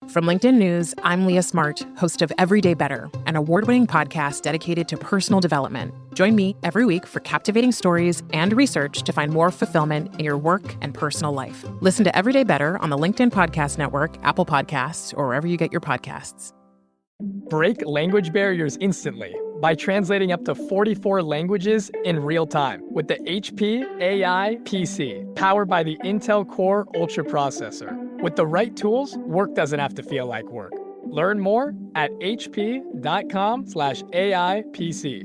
From LinkedIn News, I'm Leah Smart, host of Everyday Better, an award-winning podcast dedicated to personal development. Join me every week for captivating stories and research to find more fulfillment in your work and personal life. Listen to Everyday Better on the LinkedIn Podcast Network, Apple Podcasts, or wherever you get your podcasts. Break language barriers instantly by translating up to 44 languages in real time with the HP AI PC, powered by the Intel Core Ultra processor. With the right tools, work doesn't have to feel like work. Learn more at hp.com/AI PC.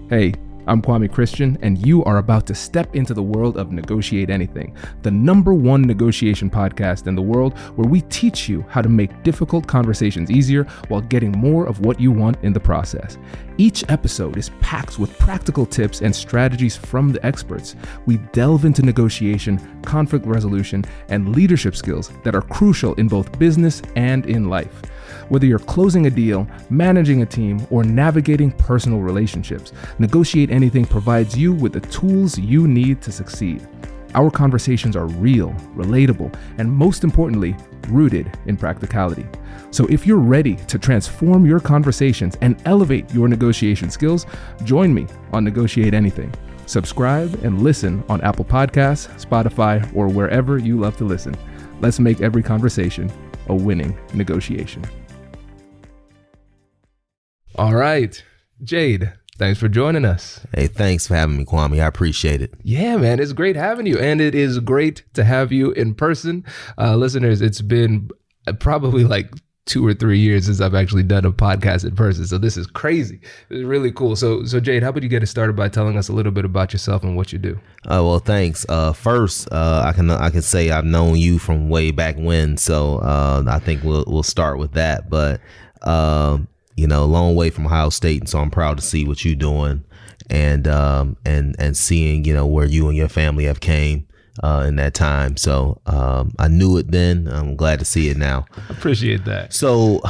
Hey, I'm Kwame Christian, and you are about to step into the world of Negotiate Anything, the #1 negotiation podcast in the world, where we teach you how to make difficult conversations easier while getting more of what you want in the process. Each episode is packed with practical tips and strategies from the experts. We delve into negotiation, conflict resolution, and leadership skills that are crucial in both business and in life. Whether you're closing a deal, managing a team, or navigating personal relationships, Negotiate Anything provides you with the tools you need to succeed. Our conversations are real, relatable, and most importantly, rooted in practicality. So if you're ready to transform your conversations and elevate your negotiation skills, join me on Negotiate Anything. Subscribe and listen on Apple Podcasts, Spotify, or wherever you love to listen. Let's make every conversation a winning negotiation. All right, Jade, thanks for joining us. Hey, thanks for having me, Kwame. I appreciate it. Yeah, man, it's great having you. And it is great to have you in person. Listeners, it's been probably like 2 or 3 years since I've actually done a podcast in person. So this is crazy. It's really cool. So Jade, how about you get it started by telling us a little bit about yourself and what you do? Well, thanks. First, I can say I've known you from way back when. So I think we'll start with that. But a long way from Ohio State, and so I'm proud to see what you're doing, and seeing where you and your family have came in that time. So I knew it then. I'm glad to see it now. Appreciate that. So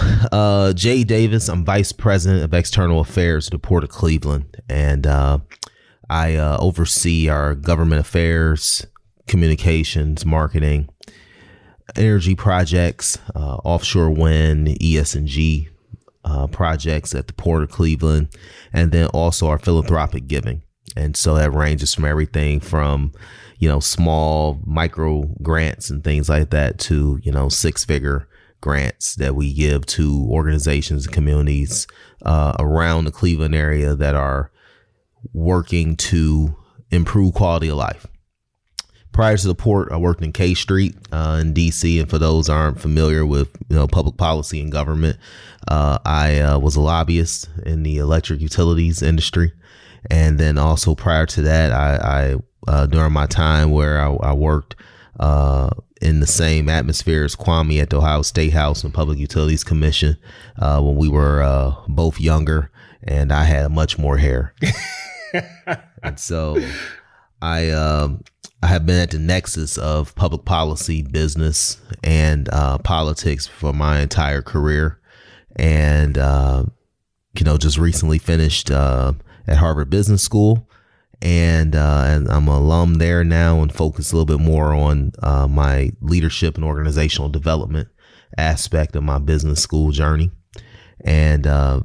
Jade Davis, I'm Vice President of External Affairs at the Port of Cleveland, and I oversee our government affairs, communications, marketing, energy projects, offshore wind, ESG projects at the Port of Cleveland, and then also our philanthropic giving. And so that ranges from everything from, small micro grants and things like that to, 6-figure grants that we give to organizations and communities around the Cleveland area that are working to improve quality of life. Prior to the port, I worked in K Street in DC. And for those who aren't familiar with public policy and government, I was a lobbyist in the electric utilities industry. And then also prior to that, I during my time where I worked in the same atmosphere as Kwame at the Ohio State House and Public Utilities Commission when we were both younger, and I had much more hair. And so I have been at the nexus of public policy, business, and politics for my entire career. And, just recently finished at Harvard Business School. And I'm an alum there now and focus a little bit more on my leadership and organizational development aspect of my business school journey. And I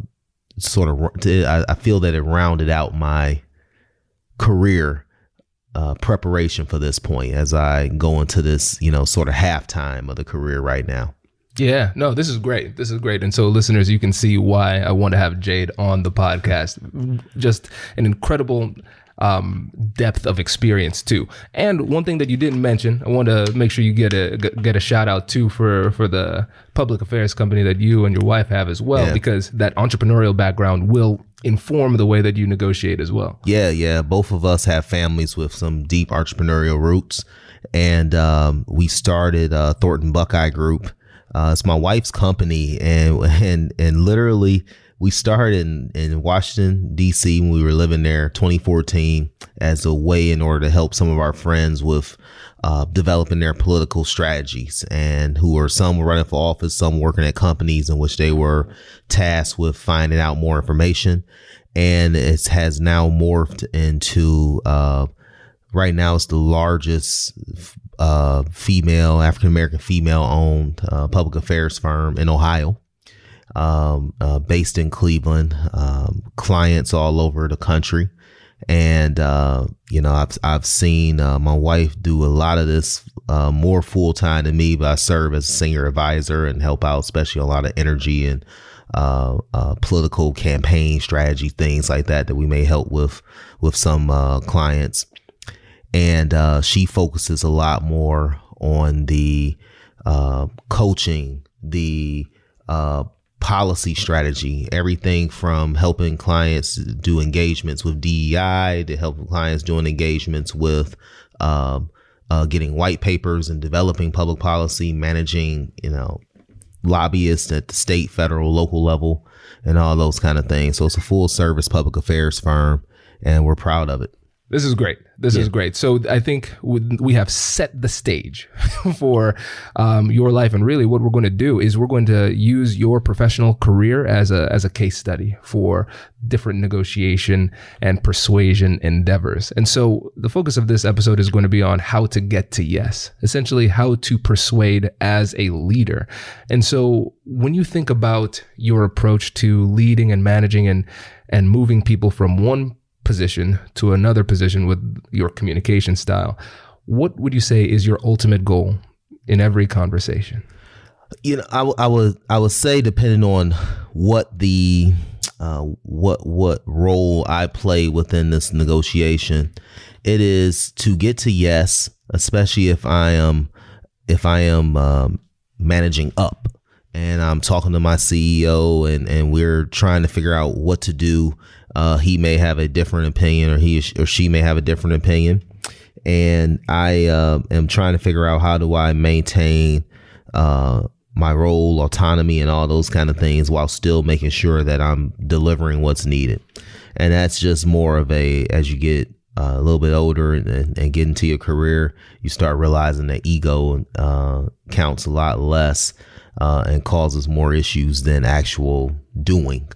feel that it rounded out my career preparation for this point as I go into this, sort of halftime of the career right now. Yeah, no, this is great. This is great. And so listeners, you can see why I want to have Jade on the podcast. Just an incredible depth of experience too. And one thing that you didn't mention, I want to make sure you get a shout out too for the public affairs company that you and your wife have as well, because that entrepreneurial background will inform the way that you negotiate as well. Yeah. Both of us have families with some deep entrepreneurial roots, and we started Thornton Buckeye Group. It's my wife's company, and literally we started in Washington, D.C. when we were living there, 2014, as a way in order to help some of our friends with developing their political strategies, and some were running for office, some working at companies in which they were tasked with finding out more information. And it has now morphed into, right now it's the largest African-American female owned public affairs firm in Ohio, based in Cleveland, clients all over the country. And, I've seen my wife do a lot of this more full time than me, but I serve as a senior advisor and help out, especially a lot of energy and political campaign strategy, things like that we may help with some clients. And she focuses a lot more on the coaching, the policy strategy, everything from helping clients do engagements with DEI to helping clients doing engagements with getting white papers and developing public policy, managing, lobbyists at the state, federal, local level, and all those kind of things. So it's a full service public affairs firm, and we're proud of it. This is great. This is great. So I think we have set the stage for your life. And really what we're going to do is we're going to use your professional career as a case study for different negotiation and persuasion endeavors. And so the focus of this episode is going to be on how to get to yes, essentially how to persuade as a leader. And so when you think about your approach to leading and managing and moving people from one position to another position with your communication style, what would you say is your ultimate goal in every conversation? I would say, depending on what the what role I play within this negotiation, it is to get to yes, especially if I am managing up and I'm talking to my CEO and we're trying to figure out what to do. He may have a different opinion, or he or she may have a different opinion. And I am trying to figure out, how do I maintain my role, autonomy, and all those kind of things while still making sure that I'm delivering what's needed. And that's just more of as you get a little bit older and get into your career, you start realizing that ego counts a lot less and causes more issues than actual doing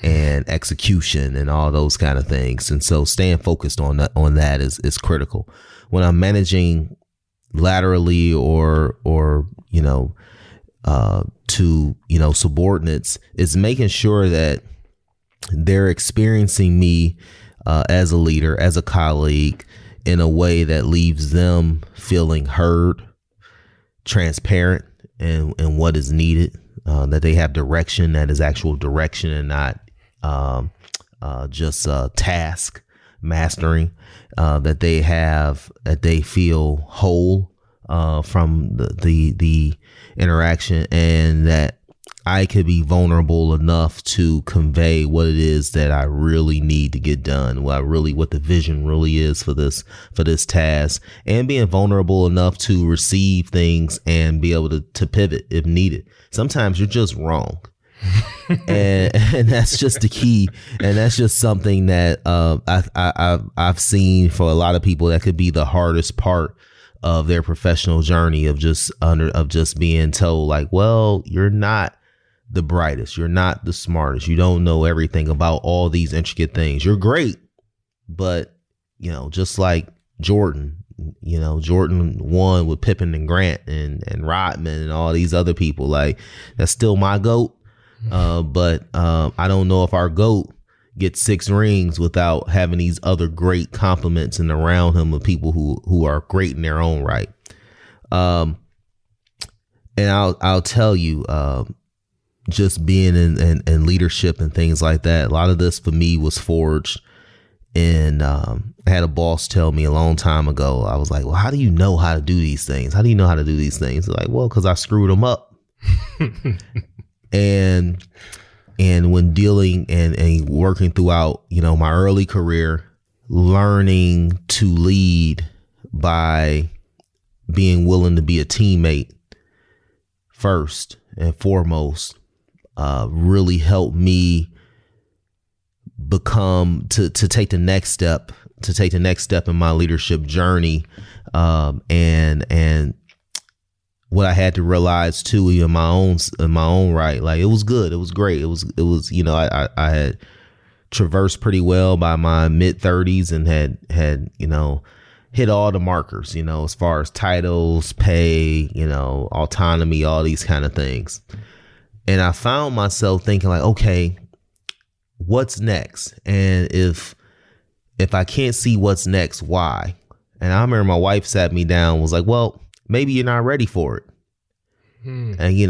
and execution and all those kind of things. And so staying focused on that is critical. When I'm managing laterally or to subordinates, it's making sure that they're experiencing me as a leader, as a colleague, in a way that leaves them feeling heard, transparent, and what is needed, that they have direction that is actual direction and not just task mastering, that they feel whole from the interaction, and that I could be vulnerable enough to convey what it is that I really need to get done, what the vision really is for this task, and being vulnerable enough to receive things and be able to pivot if needed. Sometimes you're just wrong. and that's just the key, and that's just something that I've seen for a lot of people that could be the hardest part of their professional journey, of just being told, like, well, you're not the brightest, you're not the smartest, you don't know everything about all these intricate things. You're great, but just like Jordan won with Pippen and Grant and Rodman and all these other people. Like, that's still my GOAT. But I don't know if our GOAT gets 6 rings without having these other great compliments and around him of people who are great in their own right. And I'll tell you, just being in leadership and things like that, a lot of this for me was forged. And I had a boss tell me a long time ago, I was like, well, how do you know how to do these things? How do you know how to do these things? Like, well, because I screwed them up. And when dealing and working throughout, my early career, learning to lead by being willing to be a teammate first and foremost, really helped me become to take the next step in my leadership journey. And what I had to realize too, in my own right, like, it was good. It was great. It was, I had traversed pretty well by my mid 30s and had hit all the markers, as far as titles, pay, autonomy, all these kind of things. And I found myself thinking like, okay, what's next? And if I can't see what's next, why? And I remember my wife sat me down, was like, well, maybe you're not ready for it. And, you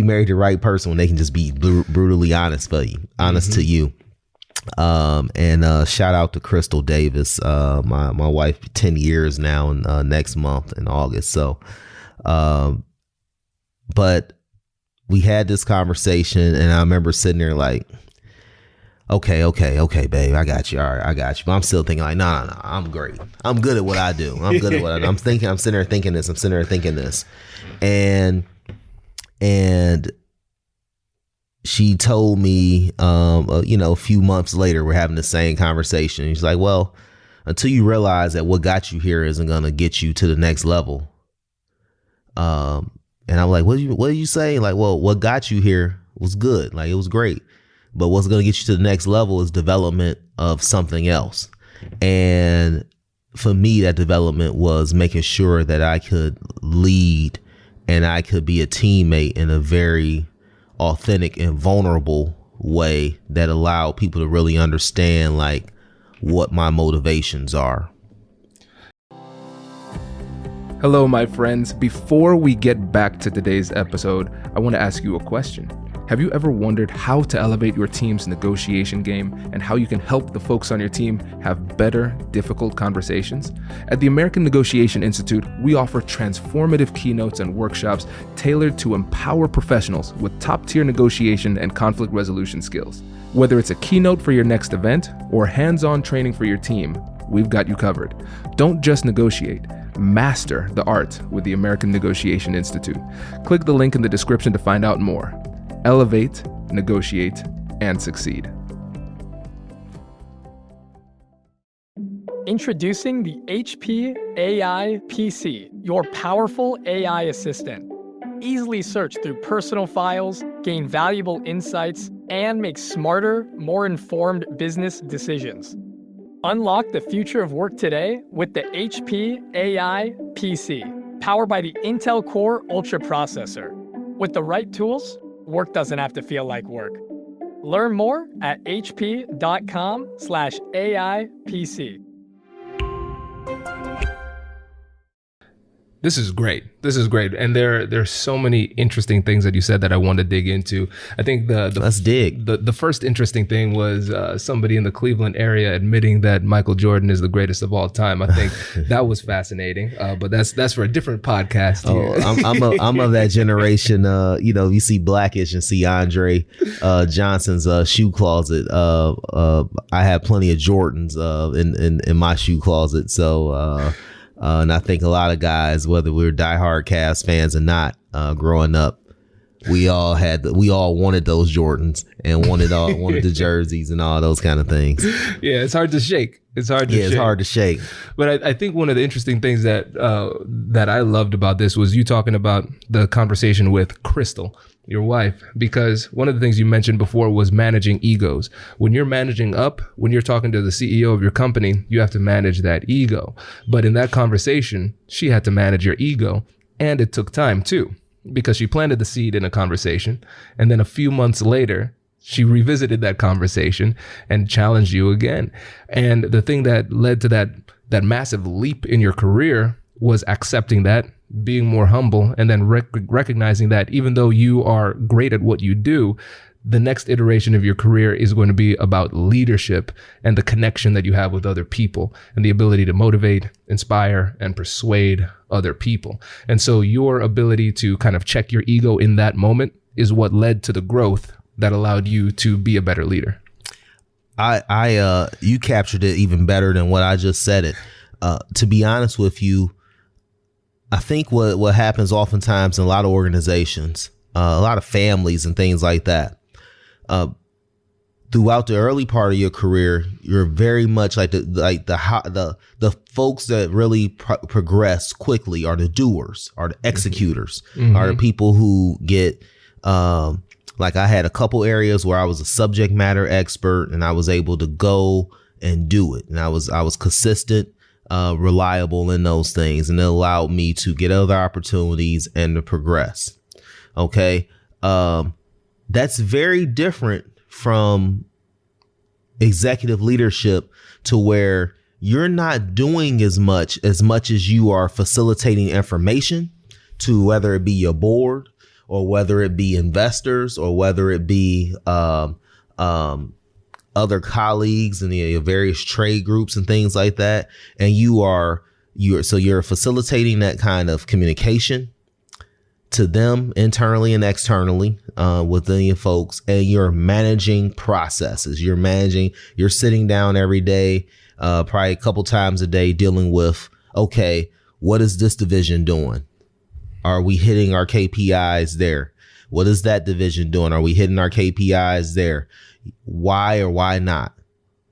married the right person when they can just be brutally honest to you. And shout out to Crystal Davis, my wife, 10 years now, next month in August. So, but we had this conversation, and I remember sitting there like, okay, babe, I got you. All right, I got you. But I'm still thinking like, no, I'm great. I'm good at what I do. I'm good at what I do. I'm sitting there thinking this. And she told me, a few months later, we're having the same conversation. She's like, well, until you realize that what got you here isn't going to get you to the next level. And I'm like, what did you say? Like, well, what got you here was good. Like, it was great. But what's going to get you to the next level is development of something else. And for me, that development was making sure that I could lead and I could be a teammate in a very authentic and vulnerable way that allowed people to really understand like what my motivations are. Hello, my friends. Before we get back to today's episode, I want to ask you a question. Have you ever wondered how to elevate your team's negotiation game and how you can help the folks on your team have better, difficult conversations? At the American Negotiation Institute, we offer transformative keynotes and workshops tailored to empower professionals with top-tier negotiation and conflict resolution skills. Whether it's a keynote for your next event or hands-on training for your team, we've got you covered. Don't just negotiate. Master the art with the American Negotiation Institute. Click the link in the description to find out more. Elevate, negotiate, and succeed. Introducing the HP AI PC, your powerful AI assistant. Easily search through personal files, gain valuable insights, and make smarter, more informed business decisions. Unlock the future of work today with the HP AI PC, powered by the Intel Core Ultra processor. With the right tools, work doesn't have to feel like work. Learn more at hp.com/AIPC. This is great. And there's so many interesting things that you said that I want to dig into. I think let's dig. The first interesting thing was somebody in the Cleveland area admitting that Michael Jordan is the greatest of all time. I think that was fascinating. But that's for a different podcast. I'm of that generation. You see Blackish and see Andre Johnson's shoe closet. I have plenty of Jordans in my shoe closet. So. And I think a lot of guys, whether we were diehard Cavs fans or not, growing up, we all wanted those Jordans and wanted the jerseys and all those kind of things. Yeah, it's hard to shake. It's hard to shake. But I think one of the interesting things that I loved about this was you talking about the conversation with Crystal, your wife, because one of the things you mentioned before was managing egos. When you're managing up, when you're talking to the CEO of your company, you have to manage that ego. But in that conversation, she had to manage your ego, and it took time too, because she planted the seed in a conversation, and then a few months later, she revisited that conversation and challenged you again. And the thing that led to that massive leap in your career was accepting that, being more humble, and then recognizing that even though you are great at what you do, the next iteration of your career is going to be about leadership and the connection that you have with other people and the ability to motivate, inspire, and persuade other people. And so your ability to kind of check your ego in that moment is what led to the growth that allowed you to be a better leader. You captured it even better than what I just said it. To be honest with you, I think what happens oftentimes in a lot of organizations, a lot of families and things like that, throughout the early part of your career, you're very much like the folks that really progress quickly are the doers, are the executors, are the people who get, like I had a couple areas where I was a subject matter expert and I was able to go and do it. And I was consistent, reliable in those things, and it allowed me to get other opportunities and to progress. Okay. That's very different from executive leadership, to where you're not doing as much as you are facilitating information to, whether it be your board or whether it be investors or whether it be other colleagues and your various trade groups and things like that. And you're facilitating that kind of communication to them internally and externally within your folks, and you're managing processes. You're sitting down every day, probably a couple times a day, dealing with, okay, what is this division doing? Are we hitting our KPIs there? What is that division doing? Are we hitting our KPIs there? Why or why not?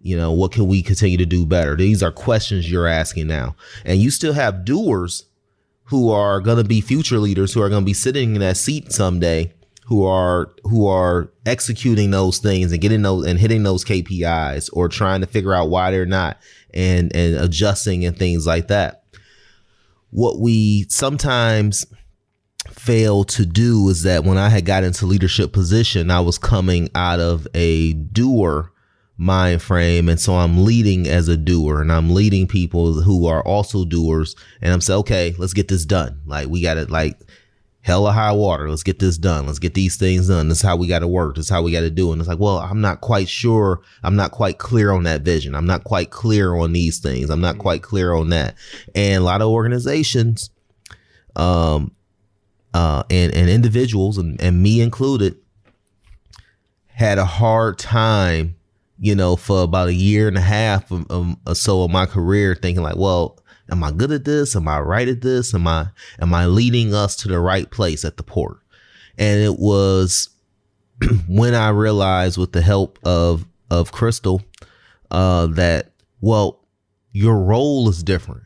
What can we continue to do better? These are questions you're asking now. And you still have doers who are going to be future leaders, who are going to be sitting in that seat someday, who are executing those things and getting those and hitting those KPIs, or trying to figure out why they're not, and adjusting and things like that. What we sometimes fail to do is that when I had got into leadership position, I was coming out of a doer mind frame. And so I'm leading as a doer, and I'm leading people who are also doers. And I'm saying, okay, let's get this done. Like, we got it, like hell or high water. Let's get this done. Let's get these things done. This is how we got to work. This is how we got to do it. And it's like, well, I'm not quite sure. I'm not quite clear on that vision. I'm not quite clear on these things. I'm not quite clear on that. And a lot of organizations, and individuals, and me included, had a hard time, for about a year and a half or so of my career, thinking like, well, am I good at this? Am I right at this? Am I leading us to the right place at the port? And it was when I realized, with the help of Crystal, that, well, your role is different.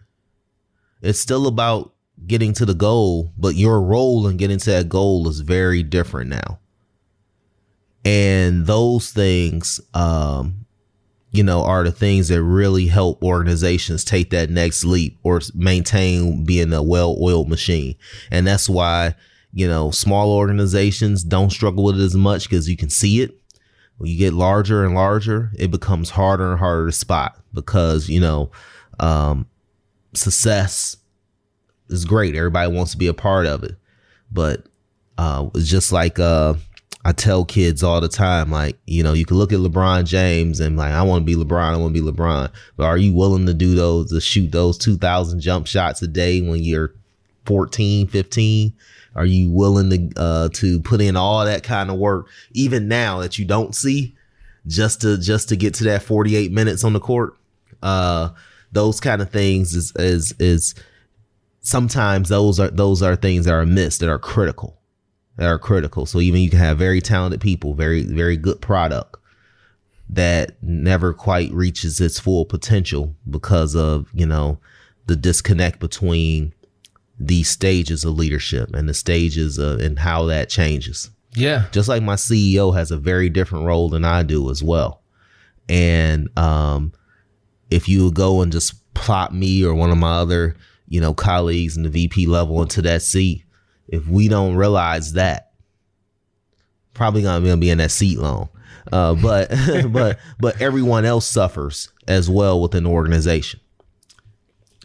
It's still about getting to the goal, but your role in getting to that goal is very different now. And those things, are the things that really help organizations take that next leap or maintain being a well-oiled machine. And that's why, small organizations don't struggle with it as much, because you can see it. When you get larger and larger, it becomes harder and harder to spot, because, success is great. Everybody wants to be a part of it. But it's just like I tell kids all the time, like, you can look at LeBron James and like, I want to be LeBron. I want to be LeBron. But are you willing to shoot those 2,000 jump shots a day when you're 14, 15? Are you willing to put in all that kind of work, even now that you don't see, just to get to that 48 minutes on the court? Those kind of things is sometimes those are things that are missed, that are critical. So even you can have very talented people, very, very good product that never quite reaches its full potential because of, the disconnect between these stages of leadership and the stages and how that changes. Yeah. Just like my CEO has a very different role than I do as well. And if you go and just plot me or one of my other, colleagues in the VP level into that seat, if we don't realize that, probably not going to be in that seat long. But everyone else suffers as well within the organization.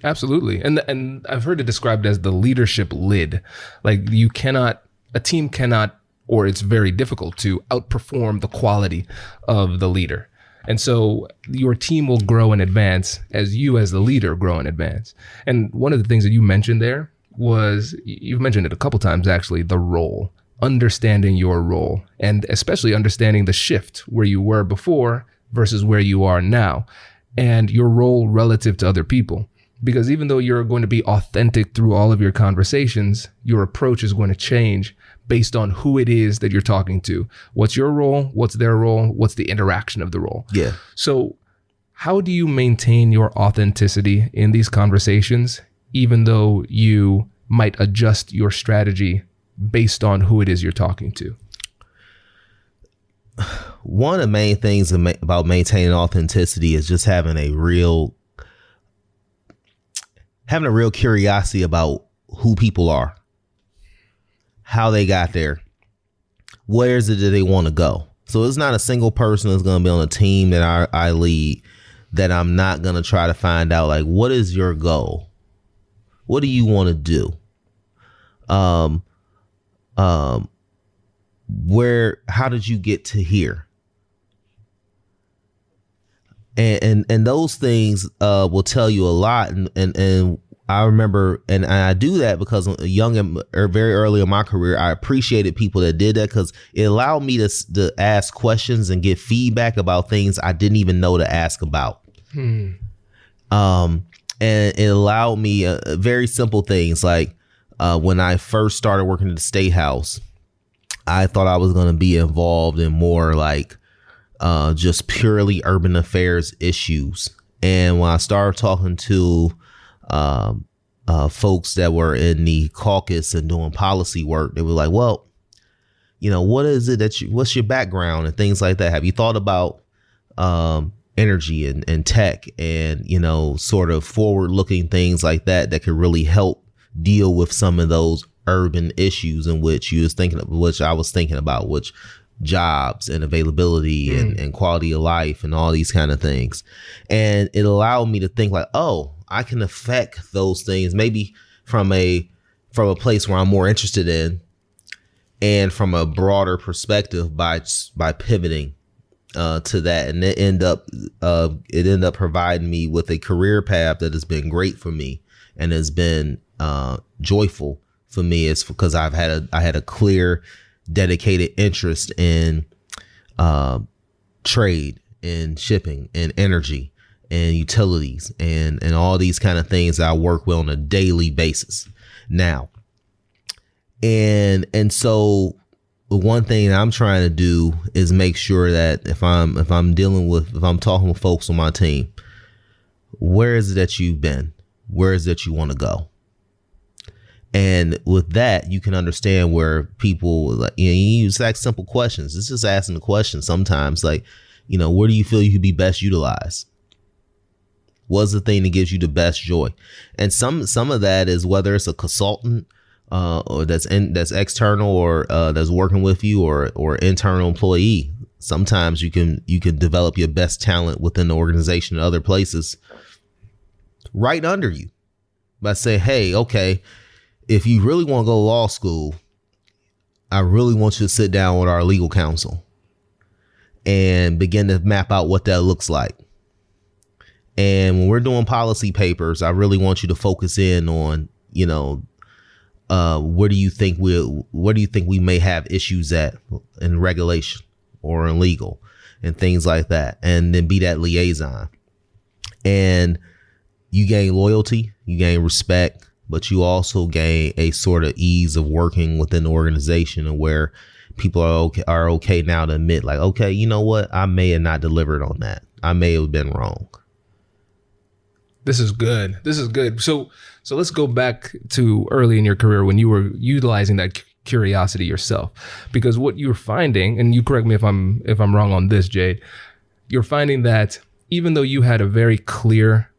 Absolutely. And I've heard it described as the leadership lid. Like, a team cannot, or it's very difficult to outperform the quality of the leader. And so your team will grow and advance as you, as the leader, grow and advance. And one of the things that you mentioned there was, you've mentioned it a couple times actually, the role, understanding your role, and especially understanding the shift where you were before versus where you are now, and your role relative to other people. Because even though you're going to be authentic through all of your conversations, your approach is going to change based on who it is that you're talking to. What's your role? What's their role? What's the interaction of the role? Yeah. So how do you maintain your authenticity in these conversations, even though you might adjust your strategy based on who it is you're talking to? one of the main things about maintaining authenticity is just having a real curiosity about who people are, how they got there, where is it that they want to go. So it's not a single person that's going to be on a team that I lead that I'm not going to try to find out, like, what is your goal? What do you want to do? How did you get to here? And those things will tell you a lot. And I remember, and I do that because very early in my career, I appreciated people that did that because it allowed me to ask questions and get feedback about things I didn't even know to ask about. And it allowed me very simple things like when I first started working at the State House, I thought I was going to be involved in more like just purely urban affairs issues. And when I started talking to folks that were in the caucus and doing policy work, they were like, well, what is it what's your background and things like that? Have you thought about energy and tech and, sort of forward looking things like that could really help deal with some of those urban issues in which I was thinking about, which jobs and availability and quality of life and all these kind of things. And it allowed me to think like, oh, I can affect those things maybe from a place where I'm more interested in and from a broader perspective by pivoting to that. And it ended up providing me with a career path that has been great for me and has been joyful for me. It's because I had a clear, dedicated interest in trade and shipping and energy and utilities and all these kind of things that I work with on a daily basis now. And so the one thing I'm trying to do is make sure that if I'm talking with folks on my team, where is it that you've been? Where is it that you want to go? And with that, you can understand where people, like, you just ask simple questions. It's just asking the question sometimes, like, where do you feel you could be best utilized? What's the thing that gives you the best joy? And some of that is whether it's a consultant or that's external or that's working with you or internal employee. Sometimes you can develop your best talent within the organization and other places right under you by saying, hey, okay, if you really want to go to law school, I really want you to sit down with our legal counsel and begin to map out what that looks like. And when we're doing policy papers, I really want you to focus in on, where do you think we may have issues at in regulation or in legal and things like that, and then be that liaison. And you gain loyalty, you gain respect, but you also gain a sort of ease of working within the organization and where people are okay now to admit, like, okay, you know what? I may have not delivered on that. I may have been wrong. This is good. So let's go back to early in your career when you were utilizing that curiosity yourself, because what you're finding, and you correct me if I'm wrong on this, Jade, you're finding that even though you had a very clear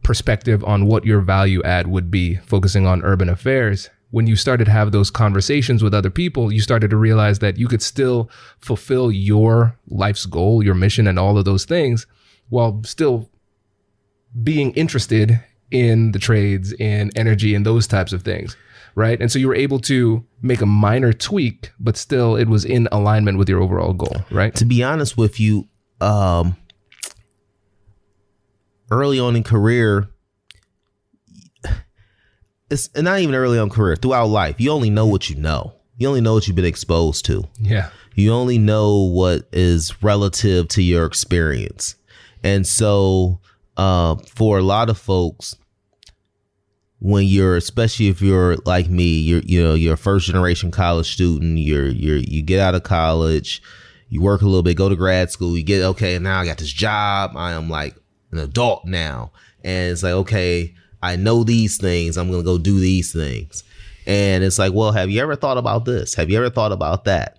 perspective on what your value add would be, focusing on urban affairs, when you started to have those conversations with other people, you started to realize that you could still fulfill your life's goal, your mission, and all of those things while still being interested in the trades, in energy, and those types of things, right? And so you were able to make a minor tweak, but still it was in alignment with your overall goal, right? To be honest with you, early on in career, it's not even early on career, throughout life, you only know what you know. You only know what you've been exposed to. Yeah. You only know what is relative to your experience. And so for a lot of folks, especially if you're like me, you're a first generation college student, you get out of college, you work a little bit, go to grad school, you get, okay, now I got this job, I am like an adult now. And it's like, okay, I know these things, I'm going to go do these things. And it's like, well, have you ever thought about this? Have you ever thought about that?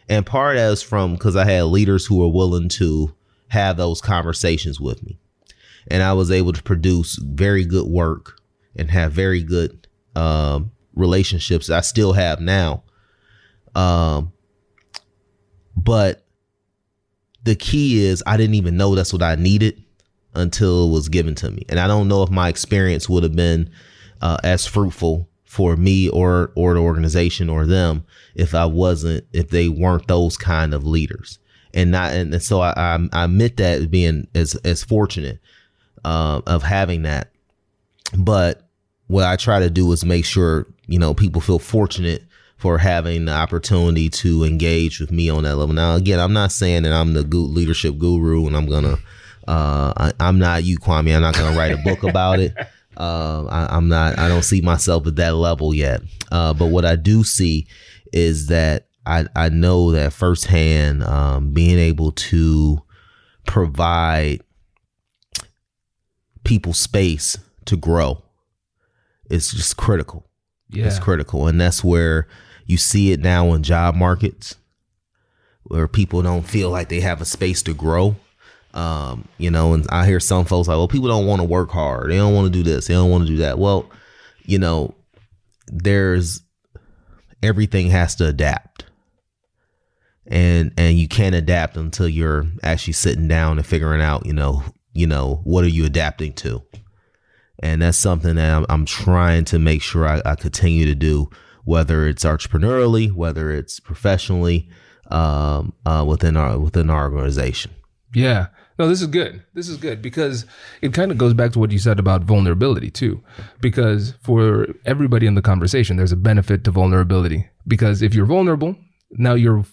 And part of that is from because I had leaders who were willing to have those conversations with me. And I was able to produce very good work and have very good relationships I still have now. But the key is I didn't even know that's what I needed until it was given to me. And I don't know if my experience would have been as fruitful for me or the organization or them if they weren't those kind of leaders. And so I admit that as being as fortunate of having that. But what I try to do is make sure, people feel fortunate for having the opportunity to engage with me on that level. Now, again, I'm not saying that I'm the leadership guru and I'm not you, Kwame. I'm not going to write a book about it. I don't see myself at that level yet. But what I do see is that I know that firsthand, being able to provide people space to grow is just critical. Yeah. It's critical. And that's where you see it now in job markets where people don't feel like they have a space to grow. And I hear some folks like, well, people don't want to work hard. They don't want to do this. They don't want to do that. Well, everything has to adapt. And you can't adapt until you're actually sitting down and figuring out, what are you adapting to? And that's something that I'm trying to make sure I continue to do, whether it's entrepreneurially, whether it's professionally, within our organization. Yeah. No, this is good. This is good because it kind of goes back to what you said about vulnerability too. Because for everybody in the conversation, there's a benefit to vulnerability. Because if you're vulnerable, now you're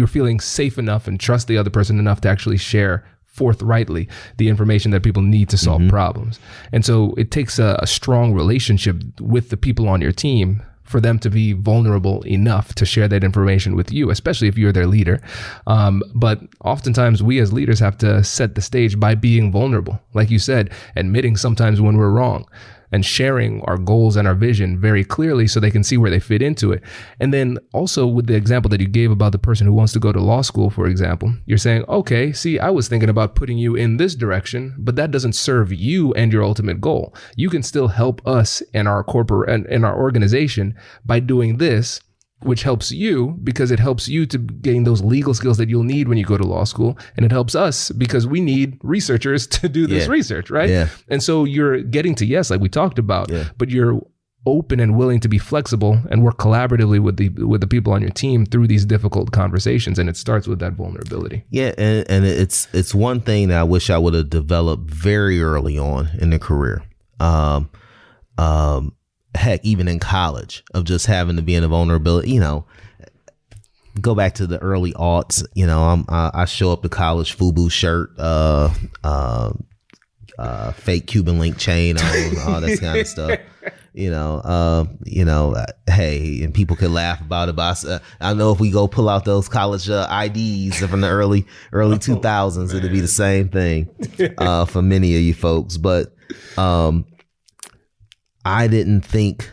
feeling safe enough and trust the other person enough to actually share forthrightly the information that people need to solve problems. And so it takes a strong relationship with the people on your team for them to be vulnerable enough to share that information with you, especially if you're their leader. But oftentimes we as leaders have to set the stage by being vulnerable. Like you said, admitting sometimes when we're wrong and sharing our goals and our vision very clearly so they can see where they fit into it. And then also with the example that you gave about the person who wants to go to law school, for example, you're saying, okay, see, I was thinking about putting you in this direction, but that doesn't serve you and your ultimate goal. You can still help us and our corporate and our organization by doing this, which helps you because it helps you to gain those legal skills that you'll need when you go to law school. And it helps us because we need researchers to do this research, right? Yeah. And so you're getting to yes, like we talked about, but you're open and willing to be flexible and work collaboratively with the people on your team through these difficult conversations. And it starts with that vulnerability. Yeah. And it's one thing that I wish I would have developed very early on in the career. Heck, even in college, of just having to be in a vulnerability, go back to the early aughts, I show up to college, FUBU shirt, fake Cuban link chain on, all that kind of stuff, hey, and people can laugh about it, but I know if we go pull out those college IDs from the early 2000s, it'll be the same thing for many of you folks. But I didn't think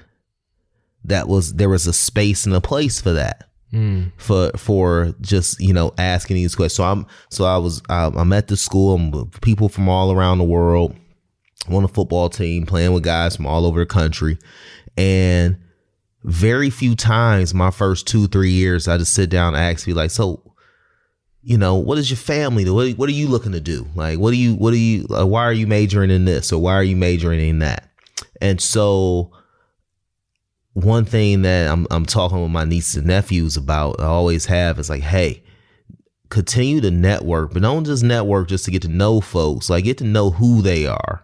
there was a space and a place for that, for just, asking these questions. I'm at the school. I'm with people from all around the world. I'm on a football team playing with guys from all over the country. And very few times my first 2-3 years, I just sit down and ask you like, so, what is your family do? What are you looking to do? Like, why are you majoring in this? Or why are you majoring in that? And so one thing that I'm talking with my nieces and nephews about, I always have, is like, hey, continue to network, but don't just network just to get to know folks, like get to know who they are,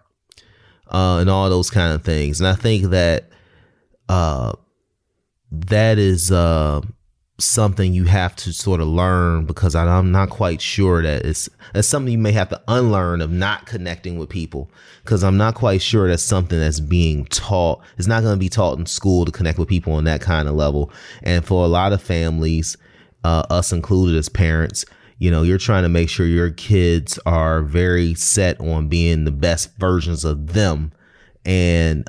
and all those kind of things. And I think that that is something you have to sort of learn, because I'm not quite sure that that's something you may have to unlearn, of not connecting with people, because I'm not quite sure that's something that's being taught. It's not going to be taught in school to connect with people on that kind of level. And for a lot of families, us included as parents, you're trying to make sure your kids are very set on being the best versions of them and,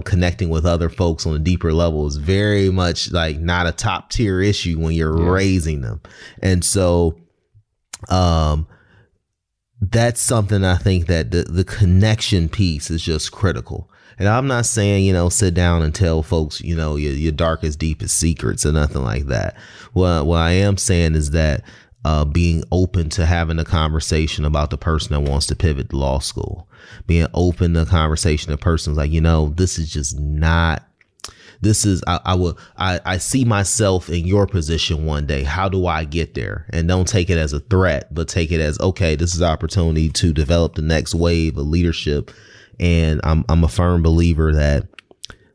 connecting with other folks on a deeper level is very much like not a top tier issue when you're raising them. And so, that's something I think that the connection piece is just critical. And I'm not saying, sit down and tell folks, your darkest, deepest secrets or nothing like that. What I am saying is that being open to having a conversation about the person that wants to pivot to law school, being open to a conversation, a person's like, this is just not. This is, I see myself in your position one day. How do I get there? And don't take it as a threat, but take it as, okay, this is an opportunity to develop the next wave of leadership. And I'm a firm believer that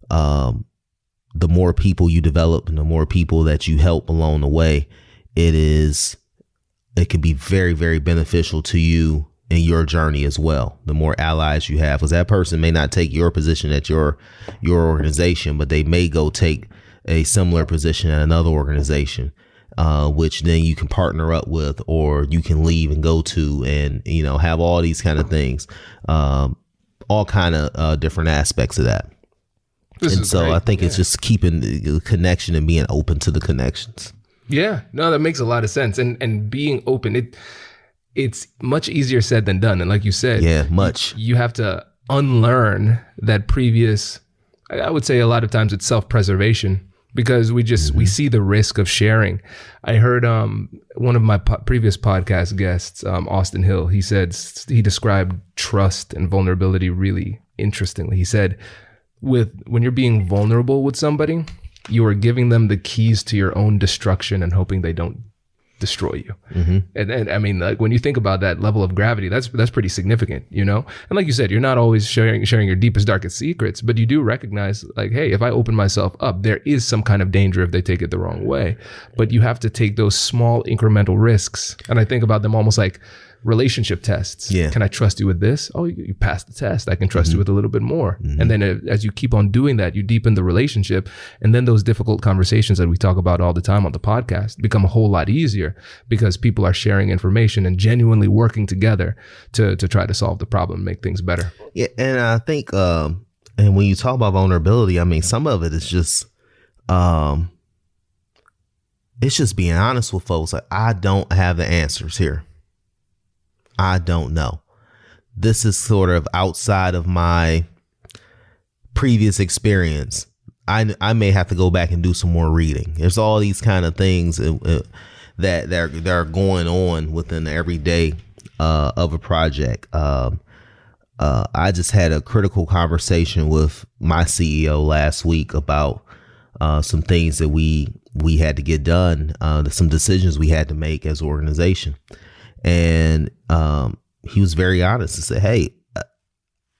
the more people you develop and the more people that you help along the way, it can be very, very beneficial to you in your journey as well. The more allies you have, because that person may not take your position at your organization, but they may go take a similar position at another organization, which then you can partner up with, or you can leave and go to, and have all these kind of things, all kind of different aspects of that. And so great. I think it's just keeping the connection and being open to the connections. Yeah, no, that makes a lot of sense. And being open, it's much easier said than done. And like you said, much. You have to unlearn that previous, I would say a lot of times it's self-preservation, because we see the risk of sharing. I heard one of my previous podcast guests, Austin Hill, he described trust and vulnerability really interestingly. He said, when you're being vulnerable with somebody, you are giving them the keys to your own destruction and hoping they don't destroy you. Mm-hmm. And I mean, like, when you think about that level of gravity, that's pretty significant, And like you said, you're not always sharing your deepest, darkest secrets, but you do recognize, like, hey, if I open myself up, there is some kind of danger if they take it the wrong way. But you have to take those small incremental risks. And I think about them almost like relationship tests. Yeah. Can I trust you with this? Oh, you passed the test. I can trust you with a little bit more. Mm-hmm. And then as you keep on doing that, you deepen the relationship. And then those difficult conversations that we talk about all the time on the podcast become a whole lot easier, because people are sharing information and genuinely working together to try to solve the problem and make things better. Yeah. And I think, and when you talk about vulnerability, I mean, some of it is just, it's just being honest with folks. Like, I don't have the answers here. I don't know. This is sort of outside of my previous experience. I may have to go back and do some more reading. There's all these kind of things that are going on within the everyday of a project. I just had a critical conversation with my CEO last week about some things that we had to get done, some decisions we had to make as an organization. And he was very honest and said, hey,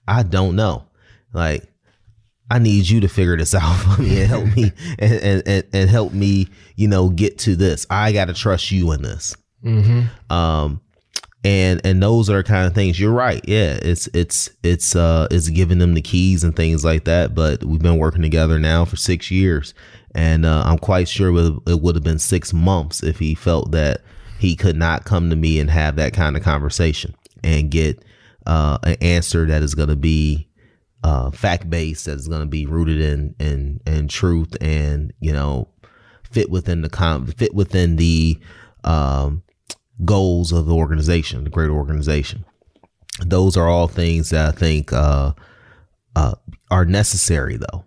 I don't know. Like, I need you to figure this out for me and help me and help me, get to this. I got to trust you in this. Mm-hmm. And those are kind of things. You're right. Yeah. It's giving them the keys and things like that. But we've been working together now for 6 years, and I'm quite sure it would have been 6 months if he felt that he could not come to me and have that kind of conversation and get an answer that is going to be fact-based, that is going to be rooted in truth, and fit within the goals of the organization, the great organization. Those are all things that I think are necessary, though,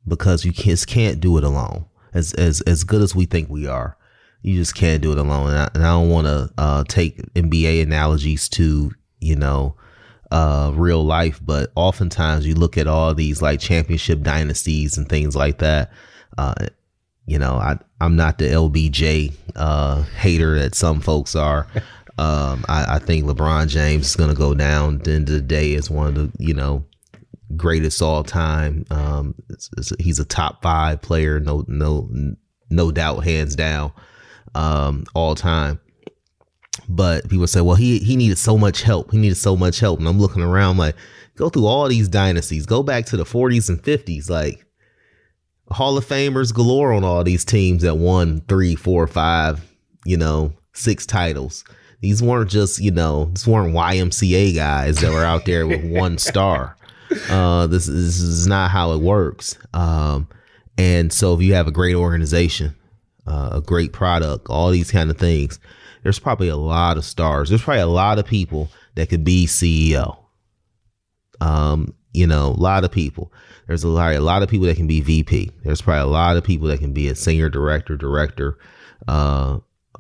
because you just can't do it alone. As good as we think we are, you just can't do it alone. And I don't want to take NBA analogies to, real life, but oftentimes you look at all these like championship dynasties and things like that. I'm not the LBJ hater that some folks are. I think LeBron James is going to go down at the end of the day as one of the, greatest all time. He's a top 5 player, no doubt, hands down. All time. But people say, well, he needed so much help. And I'm looking around like, go through all these dynasties, go back to the 40s and 50s, like Hall of Famers galore on all these teams that won 3, 4, 5, 6 titles. These weren't just, these weren't YMCA guys that were out there with 1 star. This is not how it works. And so if you have a great organization, a great product, all these kind of things, there's probably a lot of stars. There's probably a lot of people that could be CEO. A lot of people. There's a lot of people that can be VP. There's probably a lot of people that can be a senior director,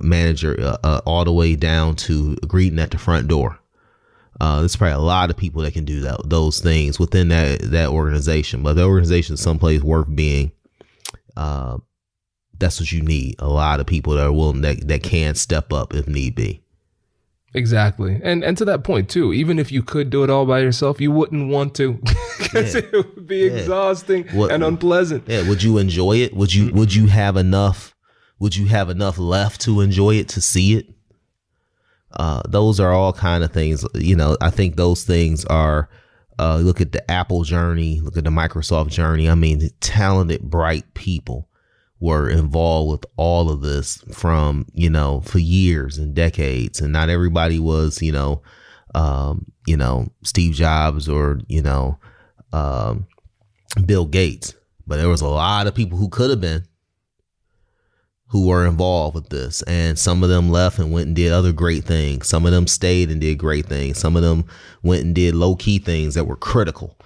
manager, all the way down to greeting at the front door. There's probably a lot of people that can do those things within that organization. But the organization is someplace worth being. That's what you need. A lot of people that are willing, that can step up if need be. Exactly. And to that point too, even if you could do it all by yourself, you wouldn't want to, because it would be exhausting and unpleasant. Yeah. Would you enjoy it? Would you have enough left to enjoy it, to see it? Those are all kind of things, I think those things are, look at the Apple journey, look at the Microsoft journey. I mean, talented, bright people were involved with all of this from, for years and decades. And not everybody was, Steve Jobs or, Bill Gates, but there was a lot of people who could have been, who were involved with this. And some of them left and went and did other great things. Some of them stayed and did great things. Some of them went and did low key things that were critical.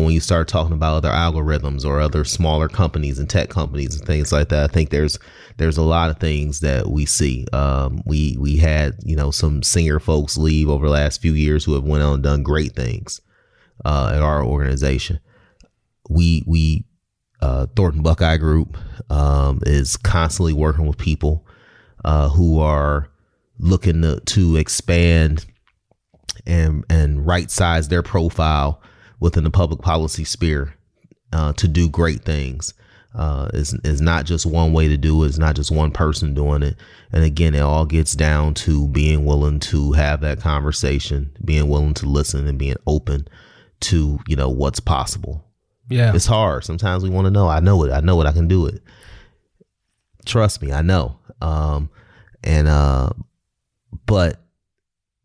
When you start talking about other algorithms or other smaller companies and tech companies and things like that, I think there's a lot of things that we see. We had, some senior folks leave over the last few years who have went on and done great things, at our organization. Thornton Buckeye Group, is constantly working with people, who are looking to expand and right size their profile within the public policy sphere, to do great things. Is not just one way to do it. It's not just one person doing it. And again, it all gets down to being willing to have that conversation, being willing to listen, and being open to, what's possible. Yeah. It's hard. Sometimes we want to know. I know it. I can do it. Trust me, I know. But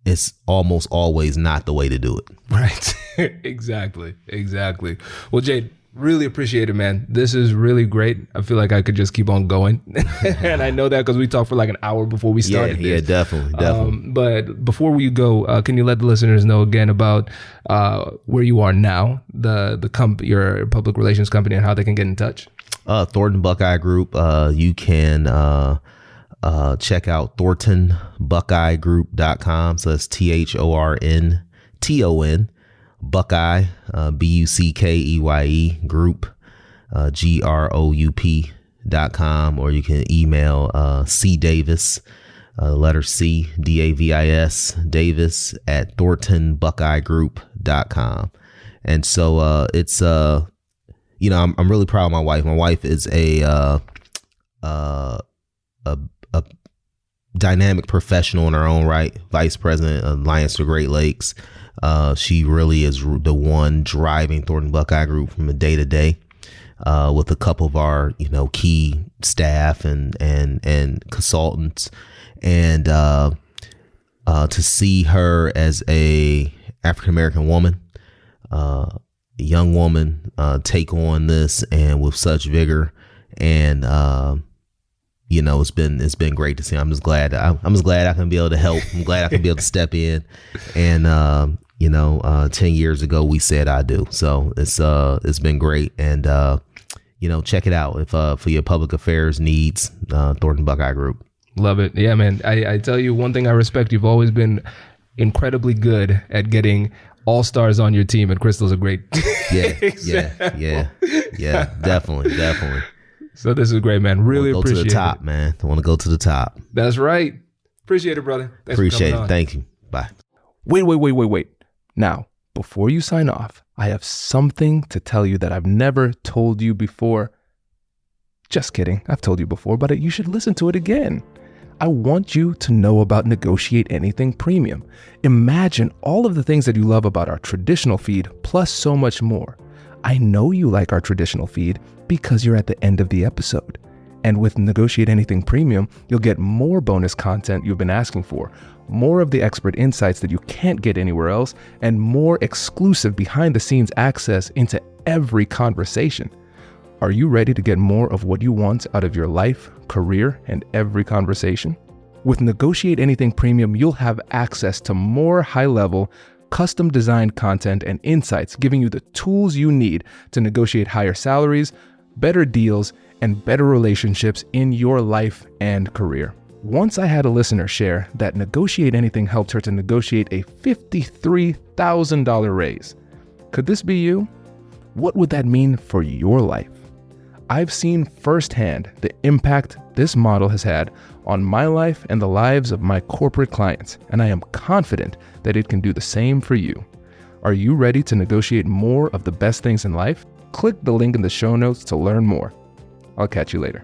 it's almost always not the way to do it. Right. Exactly. Well, Jade, really appreciate it, man. This is really great. I feel like I could just keep on going. And I know that because we talked for like an hour before we started. Yeah, definitely. But before we go, can you let the listeners know again about where you are now, your public relations company, and how they can get in touch? Thornton Buckeye Group. You can check out ThorntonBuckeyeGroup.com. So that's THORNTON, Buckeye, BUCKEYE Group, GROUP.com, or you can email C Davis, letter C, DAVIS, Davis at ThorntonBuckeyeGroup.com. And so it's I'm really proud of my wife. My wife is a dynamic professional in her own right, vice president of Alliance to Great Lakes. She really is the one driving Thornton Buckeye Group from a day to day, with a couple of our, key staff and consultants. And to see her as a African-American woman, young woman, take on this and with such vigor, and it's been great to see. I'm just glad I can be able to help. I'm glad I can be able to step in. And 10 years ago we said I do. So it's been great. And check it out if for your public affairs needs, Thornton Buckeye Group. Love it. Yeah, man. I tell you one thing I respect. You've always been incredibly good at getting all-stars on your team, and Crystal's a great example. Yeah, definitely. So this is great, man. Really appreciate it. Go to the top, man. I want to go to the top. That's right. Appreciate it, brother. Thanks Appreciate for coming it. on. Thank you. Bye. Wait. Now, before you sign off, I have something to tell you that I've never told you before. Just kidding. I've told you before, but you should listen to it again. I want you to know about Negotiate Anything Premium. Imagine all of the things that you love about our traditional feed, plus so much more. I know you like our traditional feed because you're at the end of the episode. And with Negotiate Anything Premium, you'll get more bonus content you've been asking for, more of the expert insights that you can't get anywhere else, and more exclusive behind-the-scenes access into every conversation. Are you ready to get more of what you want out of your life, career, and every conversation? With Negotiate Anything Premium, you'll have access to more high-level, custom-designed content and insights, giving you the tools you need to negotiate higher salaries, better deals, and better relationships in your life and career. Once I had a listener share that Negotiate Anything helped her to negotiate a $53,000 raise. Could this be you? What would that mean for your life? I've seen firsthand the impact this model has had on my life and the lives of my corporate clients, and I am confident that it can do the same for you. Are you ready to negotiate more of the best things in life? Click the link in the show notes to learn more. I'll catch you later.